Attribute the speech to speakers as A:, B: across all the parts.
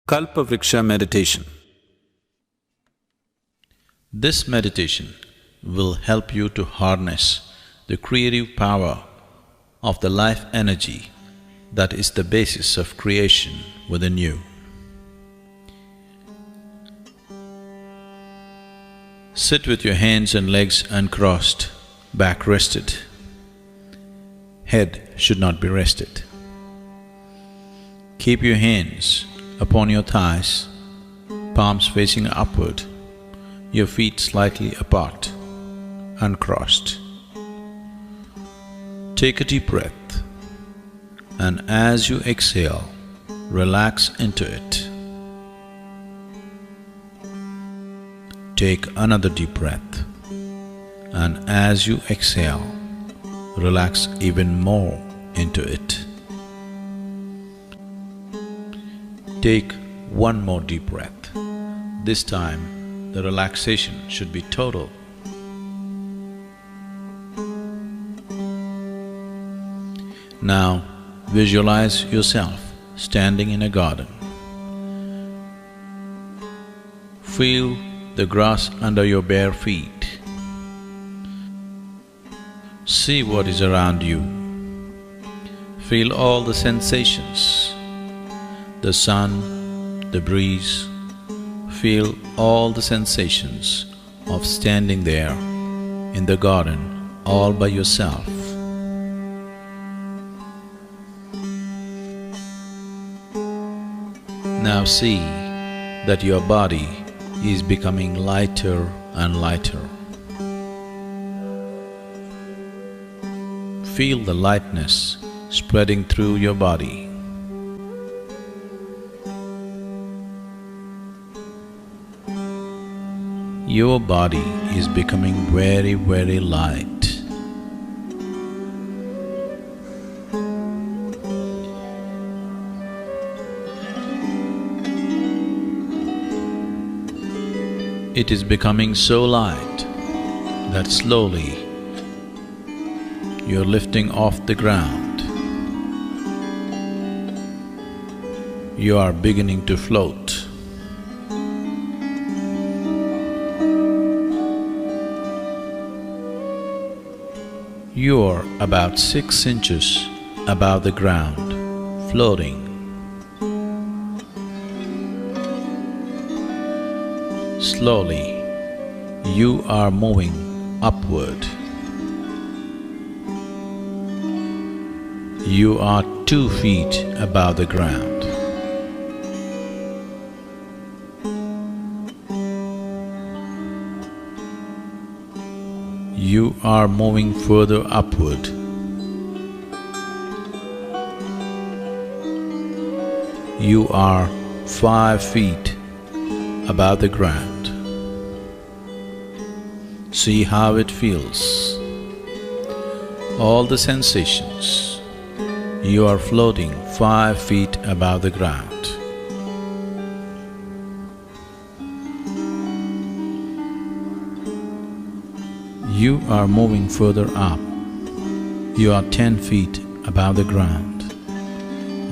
A: Kalpavriksha meditation.
B: This meditation will help you to harness the creative power of the life energy that is the basis of creation within you. Sit with your hands and legs uncrossed, back rested. Head should not be rested. Keep your hands upon your thighs, palms facing upward, your feet slightly apart, uncrossed. Take a deep breath, and as you exhale, relax into it. Take another deep breath, and as you exhale, relax even more into it. Take one more deep breath. This time, the relaxation should be total. Now, visualize yourself standing in a garden. Feel the grass under your bare feet. See what is around you. Feel all the sensations. The sun, the breeze, feel all the sensations of standing there in the garden all by yourself. Now see that your body is becoming lighter and lighter. Feel the lightness spreading through your body. Your body is becoming very, very light. It is becoming so light that slowly you're lifting off the ground. You are beginning to float. You are about 6 inches above the ground, floating. Slowly, you are moving upward. You are 2 feet above the ground. You are moving further upward. You are 5 feet above the ground. See how it feels. All the sensations. You are floating 5 feet above the ground. You are moving further up. You are 10 feet above the ground.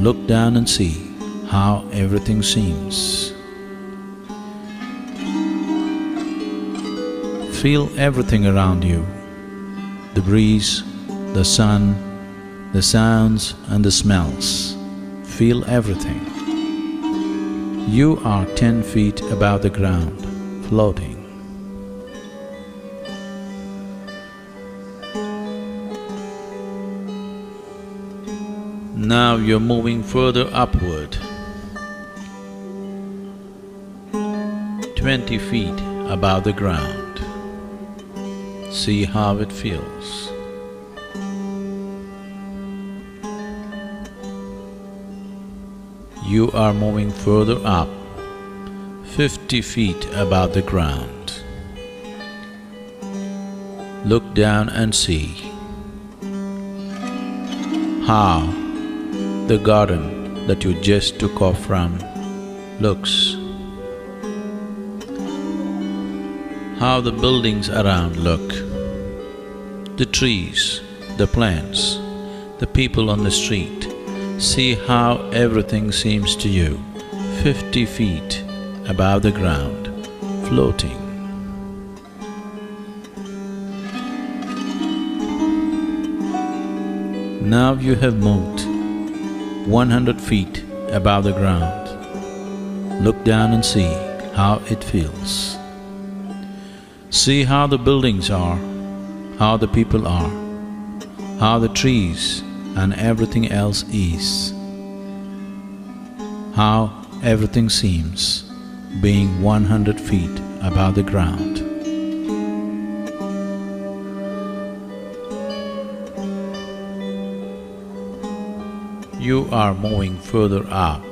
B: Look down and see how everything seems. Feel everything around you, the breeze, the sun, the sounds and the smells. Feel everything. You are 10 feet above the ground, floating. Now you're moving further upward, 20 feet above the ground. See how it feels. You are moving further up, 50 feet above the ground. Look down and see how the garden that you just took off from looks. How the buildings around look, the trees, the plants, the people on the street. See how everything seems to you. 50 feet above the ground, floating. Now you have moved 100 feet above the ground. Look down and see how it feels. See how the buildings are, how the people are, how the trees and everything else is, how everything seems being 100 feet above the ground. You are moving further up.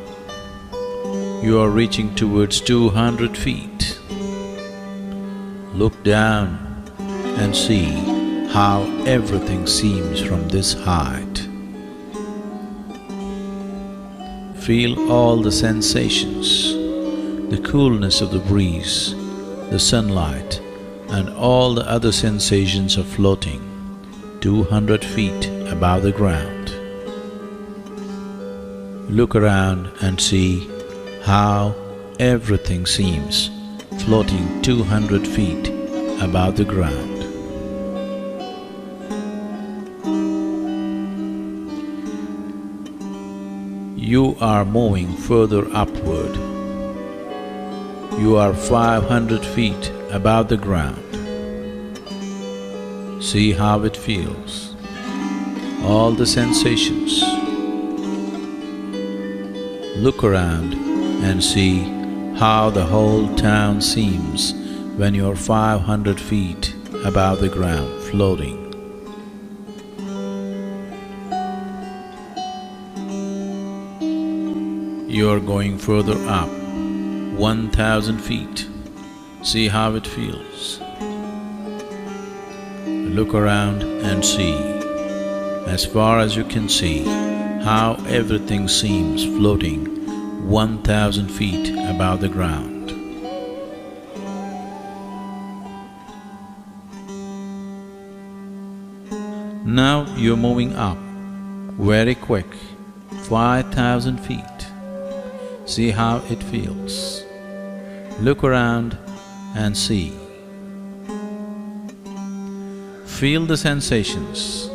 B: You are reaching towards 200 feet. Look down and see how everything seems from this height. Feel all the sensations, the coolness of the breeze, the sunlight, and all the other sensations of floating 200 feet above the ground. Look around and see how everything seems floating 200 feet above the ground. You are moving further upward. You are 500 feet above the ground. See how it feels, all the sensations. Look around and see how the whole town seems when you're 500 feet above the ground, floating. You're going further up, 1,000 feet. See how it feels. Look around and see, as far as you can see, how everything seems floating 1,000 feet above the ground. Now you're moving up, very quick, 5,000 feet. See how it feels. Look around and see. Feel the sensations,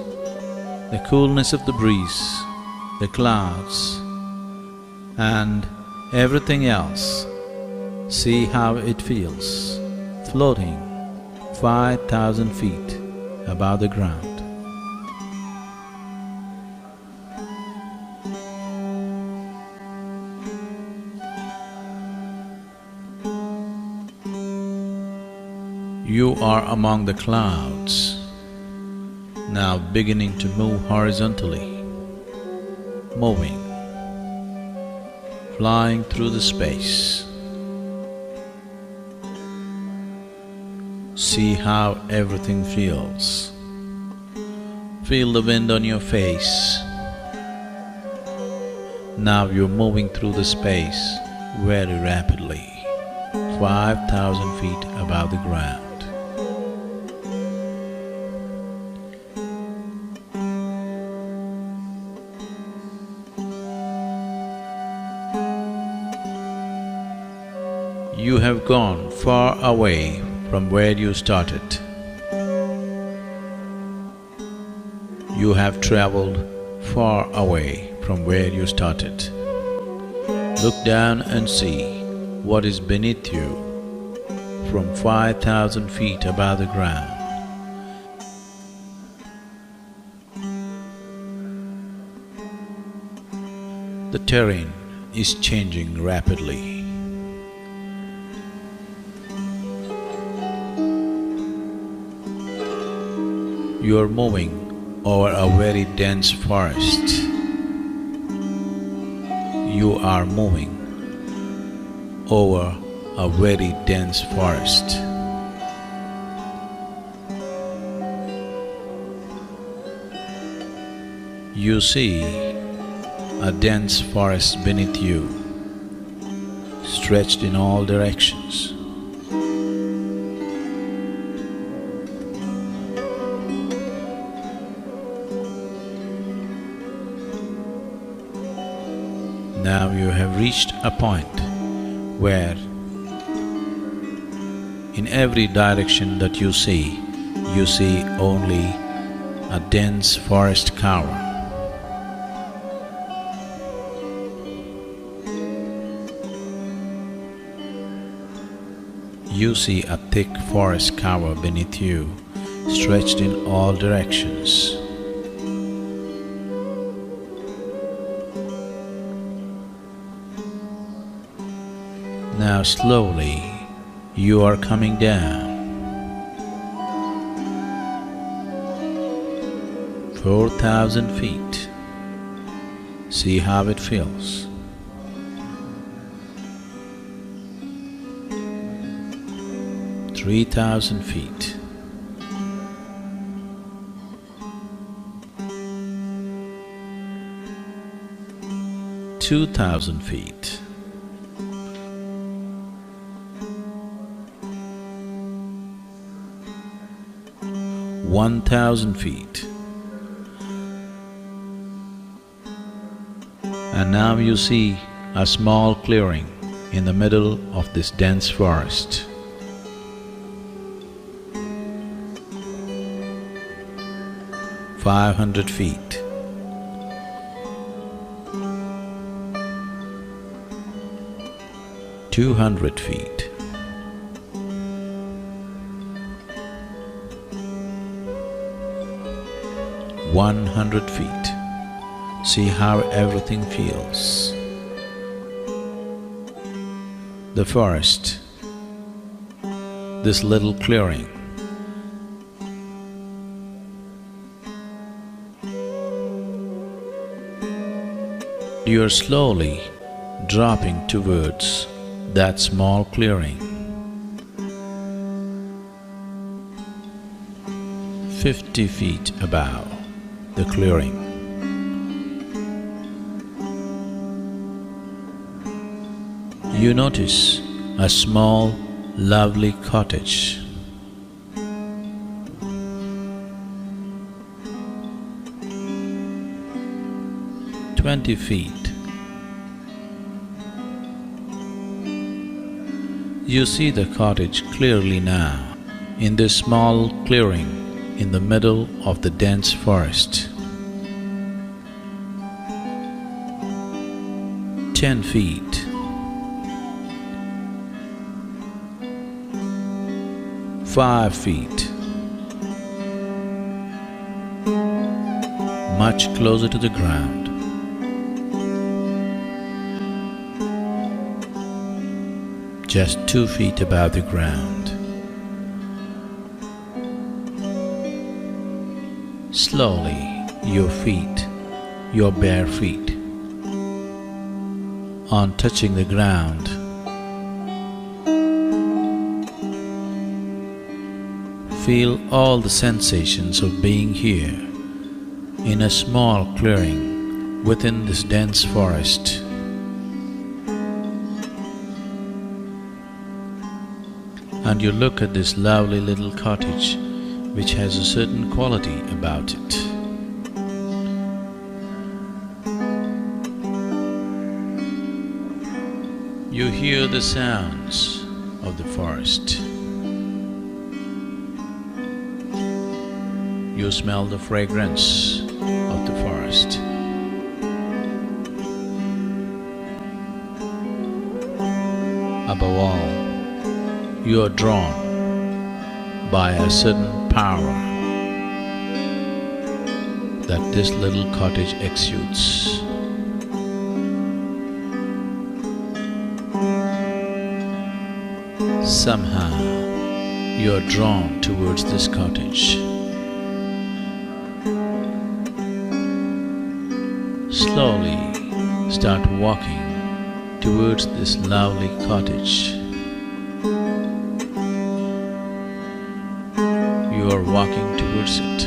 B: the coolness of the breeze, the clouds, and everything else. See how it feels, floating 5,000 feet above the ground. You are among the clouds, now beginning to move horizontally, moving, flying through the space. See how everything feels. Feel the wind on your face. Now you're moving through the space very rapidly, 5,000 feet above the ground. You have gone far away from where you started. You have traveled far away from where you started. Look down and see what is beneath you from 5,000 feet above the ground. The terrain is changing rapidly. You are moving over a very dense forest. You are moving over a very dense forest. You see a dense forest beneath you, stretched in all directions. Now you have reached a point where in every direction that you see only a dense forest cover. You see a thick forest cover beneath you, stretched in all directions. Now slowly you are coming down. 4,000 feet. See how it feels. 3,000 feet. 2,000 feet. 1,000 feet. And now you see a small clearing in the middle of this dense forest. 500 feet. 200 feet. 100 feet. See how everything feels. The forest, this little clearing. You are slowly dropping towards that small clearing. 50 feet above the clearing. You notice a small, lovely cottage. 20 feet. You see the cottage clearly now, in this small clearing in the middle of the dense forest. 10 feet. 5 feet. Much closer to the ground. 2 feet above the ground. Slowly, your feet, your bare feet, on touching the ground, feel all the sensations of being here in a small clearing within this dense forest. And you look at this lovely little cottage which has a certain quality about it. You hear the sounds of the forest. You smell the fragrance of the forest. Above all, you are drawn by a certain power that this little cottage exudes. Somehow, you are drawn towards this cottage. Slowly start walking towards this lovely cottage. You are walking towards it.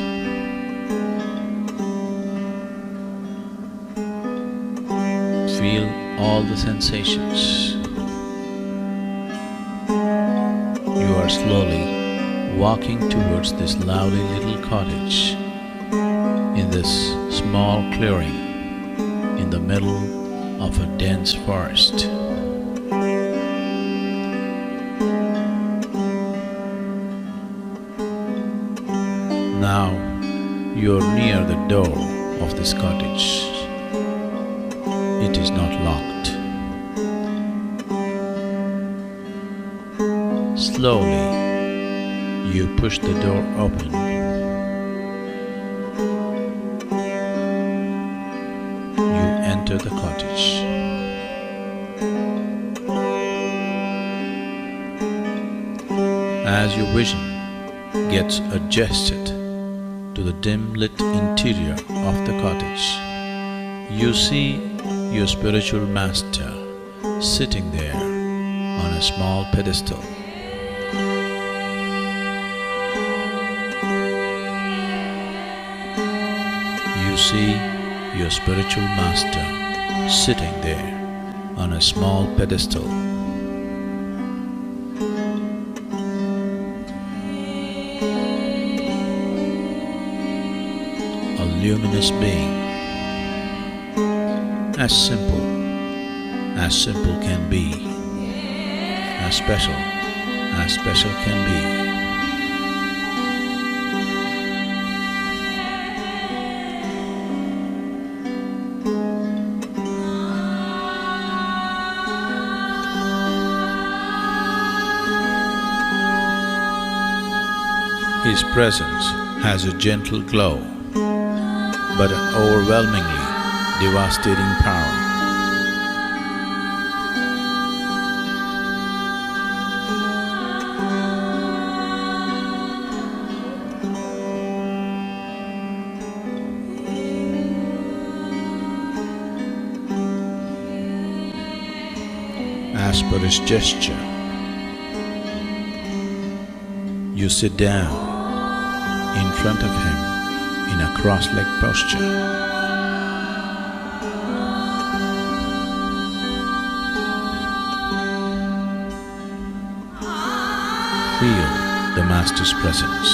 B: Feel all the sensations. You are slowly walking towards this lovely little cottage in this small clearing in the middle of a dense forest. Now you're near the door of this cottage. It is not locked. Slowly, you push the door open. You enter the cottage. As your vision gets adjusted to the dim-lit interior of the cottage, you see your spiritual master sitting there on a small pedestal. You see your spiritual master sitting there on a small pedestal. A luminous being, as simple can be, as special can be. His presence has a gentle glow, but an overwhelmingly devastating power. As per his gesture, you sit down in front of him in a cross-legged posture. Feel the Master's presence.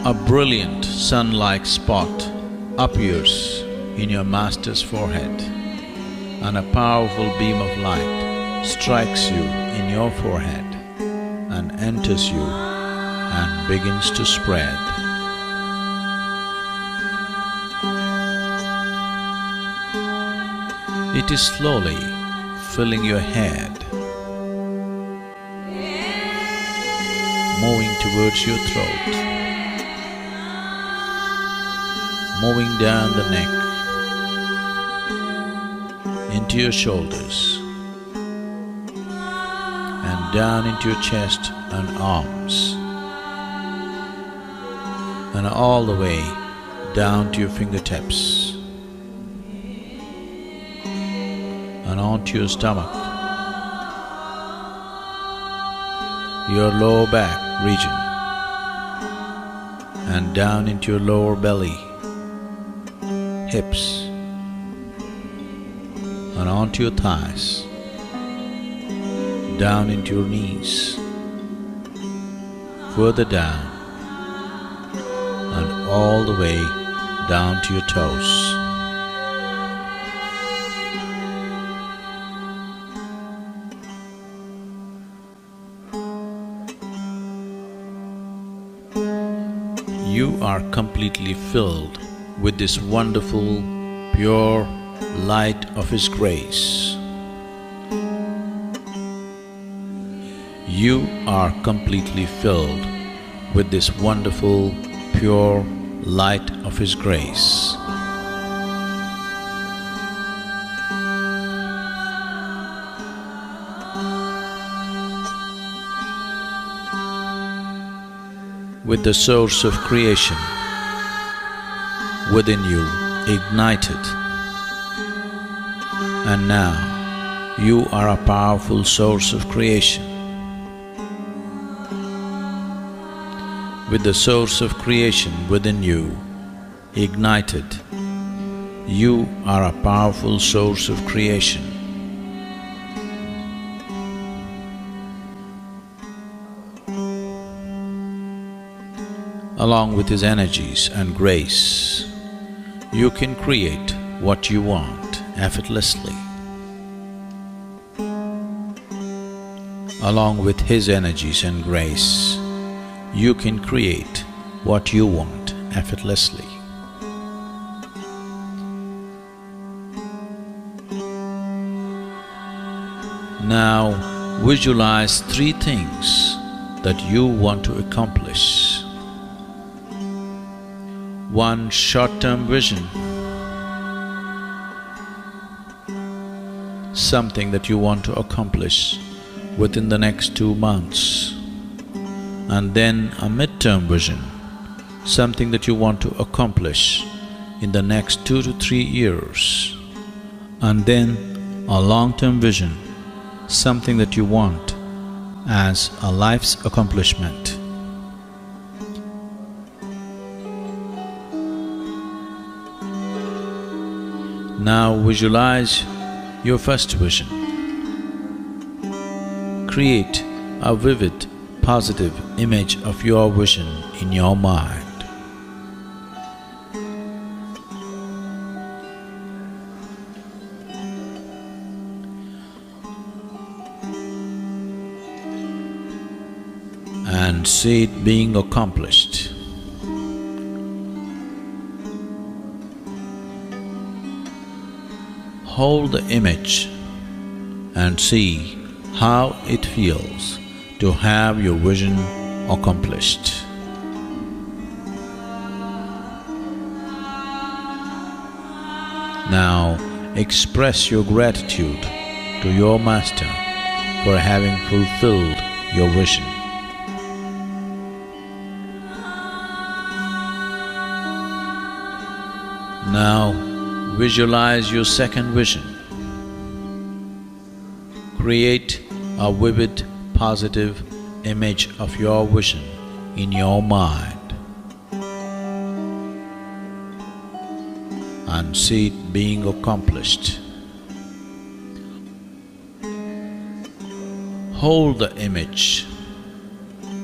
B: A brilliant sun-like spot appears in your Master's forehead, and a powerful beam of light strikes you in your forehead and enters you and begins to spread. It is slowly filling your head, moving towards your throat, moving down the neck, into your shoulders, and down into your chest and arms, and all the way down to your fingertips, and onto your stomach, your lower back region, and down into your lower belly, hips, and onto your thighs, down into your knees, further down, and all the way down to your toes. You are completely filled with this wonderful, pure light of His grace. You are completely filled with this wonderful, pure light of His grace. With the source of creation within you ignited, and now you are a powerful source of creation. With the source of creation within you ignited, you are a powerful source of creation. Along with his energies and grace, you can create what you want effortlessly. Along with his energies and grace, you can create what you want effortlessly. Now visualize three things that you want to accomplish. One short-term vision, something that you want to accomplish within the next 2 months, and then a mid-term vision, something that you want to accomplish in the next 2 to 3 years, and then a long-term vision, something that you want as a life's accomplishment. Now visualize your first vision. Create a vivid, positive image of your vision in your mind. And see it being accomplished. Hold the image and see how it feels to have your vision accomplished. Now express your gratitude to your master for having fulfilled your vision. Now visualize your second vision. Create a vivid, positive image of your vision in your mind and see it being accomplished. Hold the image.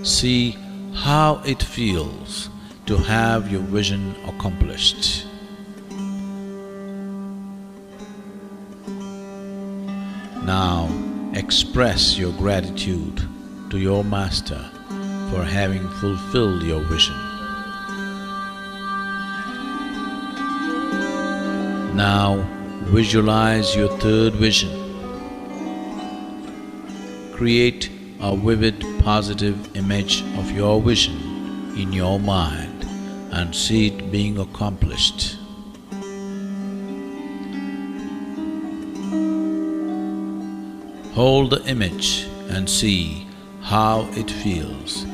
B: See how it feels to have your vision accomplished. Now express your gratitude to your master for having fulfilled your vision. Now visualize your third vision. Create a vivid, positive image of your vision in your mind and see it being accomplished. Hold the image and see how it feels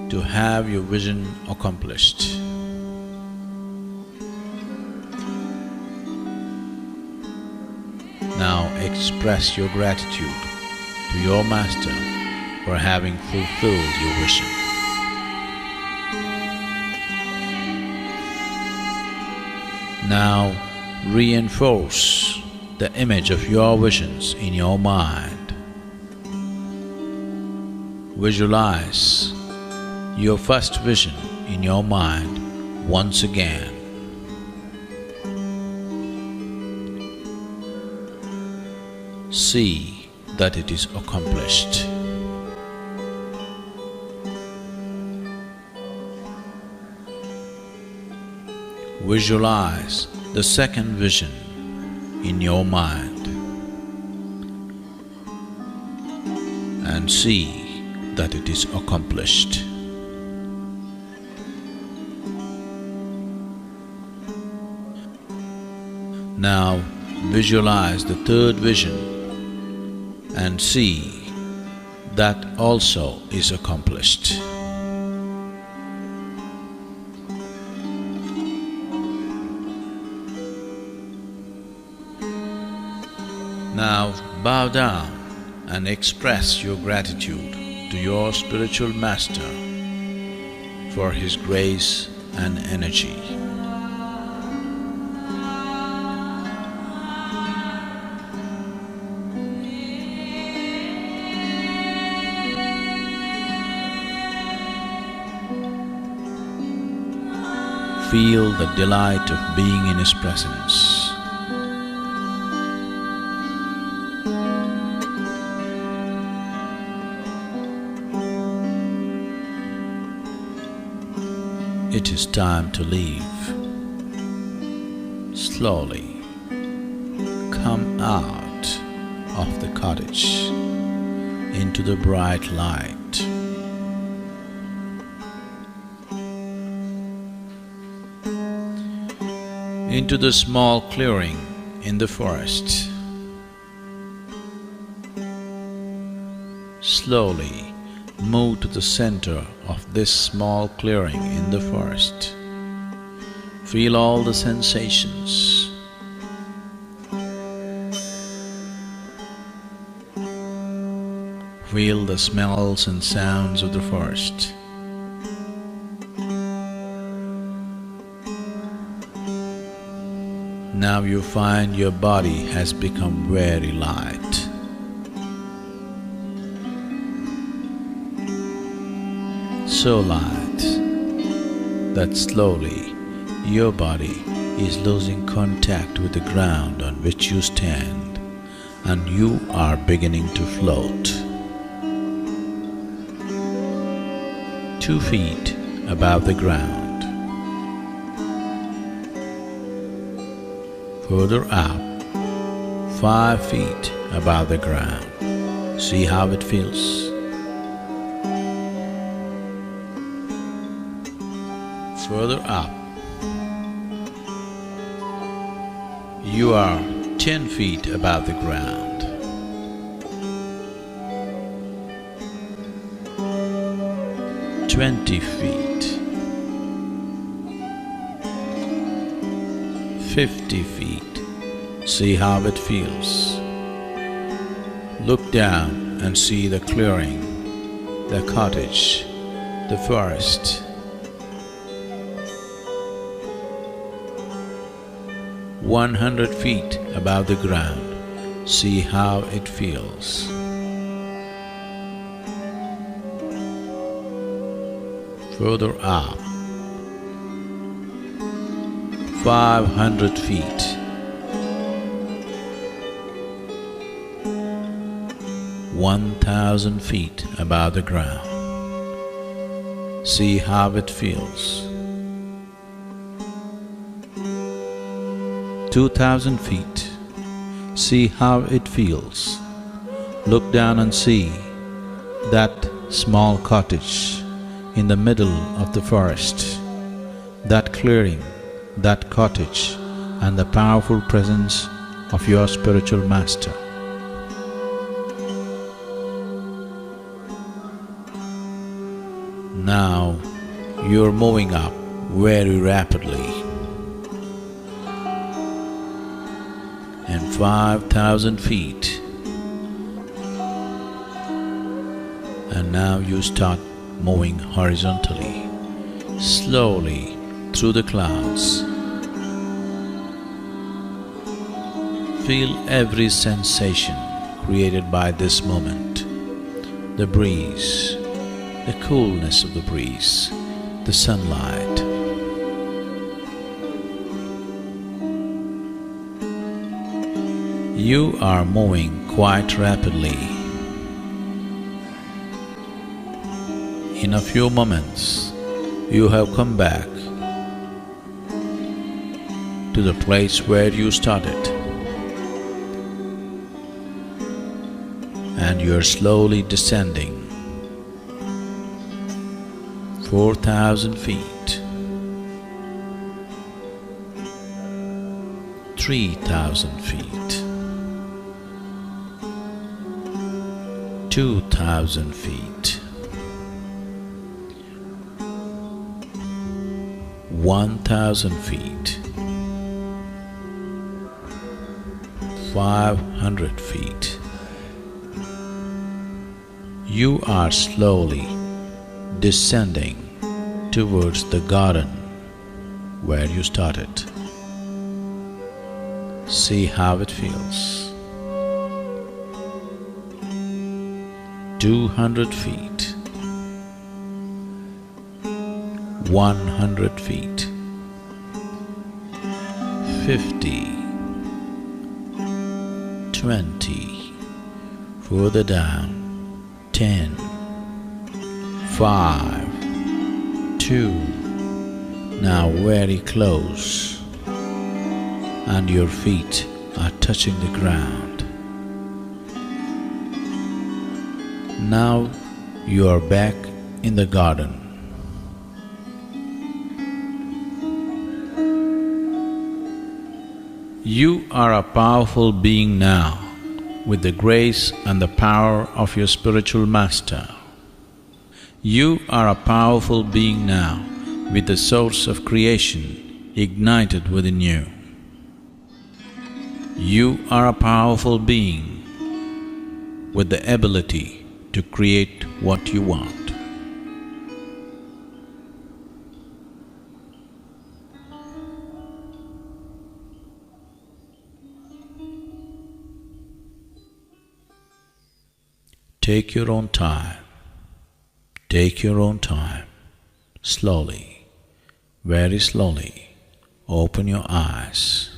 B: to have your vision accomplished. Now express your gratitude to your master for having fulfilled your vision. Now reinforce the image of your visions in your mind. Visualize your first vision in your mind once again. See that it is accomplished. Visualize the second vision in your mind and see that it is accomplished. Now visualize the third vision and see that also is accomplished. Now bow down and express your gratitude to your spiritual master for his grace and energy. feel the delight of being in His presence. It is time to leave. Slowly come out of the cottage into the bright light. Into the small clearing in the forest. Slowly move to the center of this small clearing in the forest. Feel all the sensations. Feel the smells and sounds of the forest. Now you find your body has become very light. So light that slowly your body is losing contact with the ground on which you stand, and you are beginning to float. 2 feet above the ground. Further up, 5 feet above the ground. See how it feels. Further up, you are 10 feet above the ground. "20 feet, 50 feet. See how it feels. Look down and see the clearing, the cottage, the forest. 100 feet above the ground. See how it feels. Further up, 500 feet. 1,000 feet above the ground. See how it feels. 2,000 feet. See how it feels. Look down and see that small cottage in the middle of the forest, that clearing, that cottage, and the powerful presence of your spiritual master. Now you're moving up very rapidly, and 5,000 feet, and now you start moving horizontally, slowly through the clouds. Feel every sensation created by this moment, the breeze, the coolness of the breeze, the sunlight. You are moving quite rapidly. In a few moments, you have come back to the place where you started, and you are slowly descending 4,000 feet, 3,000 feet, 2,000 feet, 1,000 feet, 500 feet. You are slowly descending towards the garden where you started. See how it feels. 200 feet, 100 feet, 50, 20, further down, 10, 5, 2, now very close, and your feet are touching the ground. Now you are back in the garden. You are a powerful being now, with the grace and the power of your spiritual master. You are a powerful being now, with the source of creation ignited within you. You are a powerful being with the ability to create what you want. Take your own time. Take your own time. Slowly, very slowly, open your eyes.